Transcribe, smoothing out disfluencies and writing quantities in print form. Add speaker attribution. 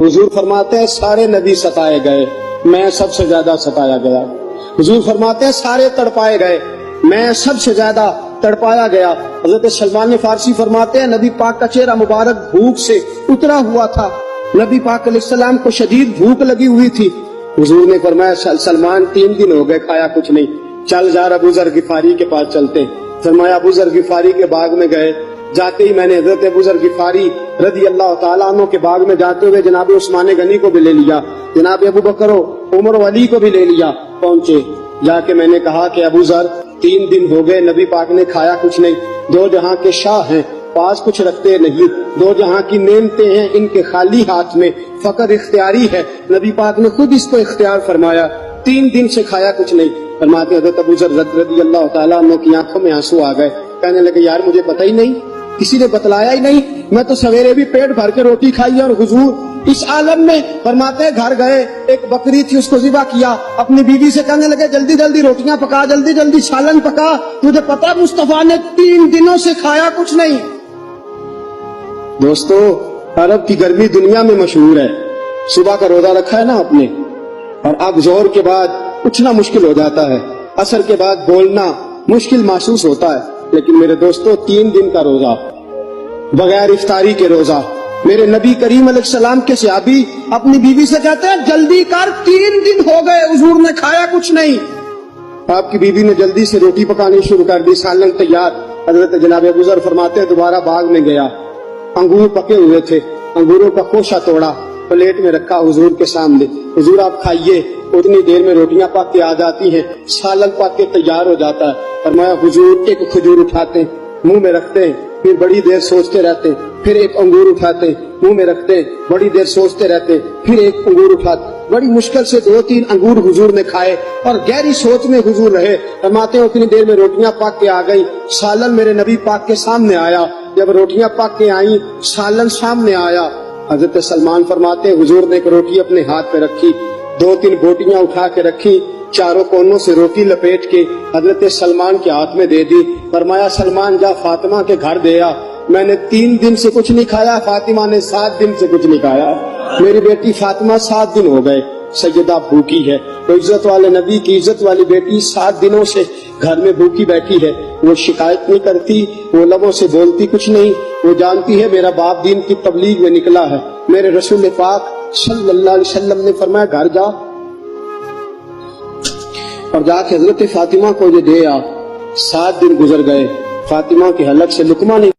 Speaker 1: हुजूर फरमाते हैं सारे नबी सताए गए, मैं सबसे ज्यादा सताया गया। हुजूर फरमाते हैं सारे तड़पाए गए, मैं सबसे ज्यादा तड़पाया गया। हजरत सलमान फारसी फरमाते हैं नबी पाक का चेहरा मुबारक भूख से उतरा हुआ था, नबी पाक अलैहिस्सलाम को शदीद भूख लगी हुई थी। हुजूर ने फरमाया सलमान 3 दिन हो गए खाया कुछ नहीं, चल जा अबू ज़र गिफारी के पास चलते। फरमाया अबू ज़र गिफारी के बाग में गए। जाते ही मैंने हजरत अबू ज़र गिफारी रदी अल्लाह ताला अन्हु के बाग में जाते हुए जनाब उस्मान गनी को भी ले लिया, जनाब अबू बकर उमर अली को भी ले लिया। पहुंचे, जाके मैंने कहा कि अबू ज़र 3 दिन हो गए नबी पाक ने खाया कुछ नहीं, 2 जहां के शाह हैं, पास कुछ रखते नहीं, 2 जहां की नेमतें हैं इनके खाली हाथ में, फकर इख्तियारी है, नबी पाक ने खुद इसको इख्तियार फरमाया, 3 दिन से खाया कुछ नहीं। फरमाते हजरत अबू ज़र रज़ी अल्लाह ताला अन्हु की आंखों में आंसू आ गए। कहने लगे यार मुझे पता ही नहीं, किसी ने बतलाया ही नहीं, मैं तो सवेरे भी पेट भर के रोटी खाई और हुजूर इस आलम में। फरमाते हैं घर गए, एक बकरी थी उसको ज़िबा किया, अपनी बीवी से कहने लगे जल्दी जल्दी रोटियां पका, जल्दी जल्दी सालन पका, तुझे पता मुस्तफा ने 3 दिनों से खाया कुछ नहीं। दोस्तों अरब की गर्मी दुनिया में मशहूर है, सुबह का रोजा रखा है ना आपने, और अब जोहर के बाद उठना मुश्किल हो जाता है, असर के बाद बोलना मुश्किल महसूस होता है, लेकिन मेरे दोस्तों 3 दिन का रोजा बगैर इफ्तारी के रोजा, मेरे नबी करीम अलैहिस्सलाम के सहाबी अपनी बीवी से कहते हैं जल्दी कर 3 दिन हो गए हुजूर ने खाया कुछ नहीं। आपकी बीवी ने जल्दी से रोटी पकानी शुरू कर दी, सालन तैयार। हजरत जनाब अबू ज़र फरमाते हैं दोबारा बाग में गया, अंगूर पके हुए थे, अंगूरों का खोशा तोड़ा, प्लेट में रखा हुजूर के सामने, हुजूर आप खाइए। उतनी देर में रोटियां पक के आ जाती हैं, सालन पक के तैयार हो जाता है। फरमाया हुजूर एक खजूर उठाते मुंह में रखते हैं, फिर बड़ी देर सोचते रहते, फिर एक अंगूर उठाते मुंह में रखते, बड़ी देर सोचते रहते, फिर एक अंगूर उठाते। बड़ी मुश्किल से 2-3 अंगूर हुजूर ने खाए और गहरी सोच में हुजूर रहे। फरमाते हैं उतनी देर में रोटियां पक के आ गई, सालन मेरे नबी पाक के सामने आया। जब रोटियां पक के आई, सालन सामने आया, हजरत सलमान फरमाते हैं हुजूर ने एक रोटी अपने हाथ पे रखी, 2-3 बोटियां उठा के रखी, चारों कोनों से रोटी लपेट के हजरत सलमान के हाथ में दे दी। फरमाया सलमान जा फातिमा के घर दे आ, मैंने 3 दिन से कुछ नहीं खाया, फातिमा ने 7 दिन से कुछ नहीं खाया। मेरी बेटी फातिमा 7 दिन हो गए सैयदा भूखी है। तो इज्जत वाले नबी की इज्जत वाली बेटी 7 दिनों से घर में भूखी बैठी है। वो शिकायत नहीं करती, वो लबों से बोलती कुछ नहीं, वो जानती है मेरा बाप दीन की तबलीग में निकला है। मेरे रसूल पाक सल्लल्लाहु अलैहि वसल्लम ने फरमाया घर जा और जाके हजरत फातिमा को ये दे आ। 7 दिन गुजर गए, फातिमा के हलक से लुकमा नहीं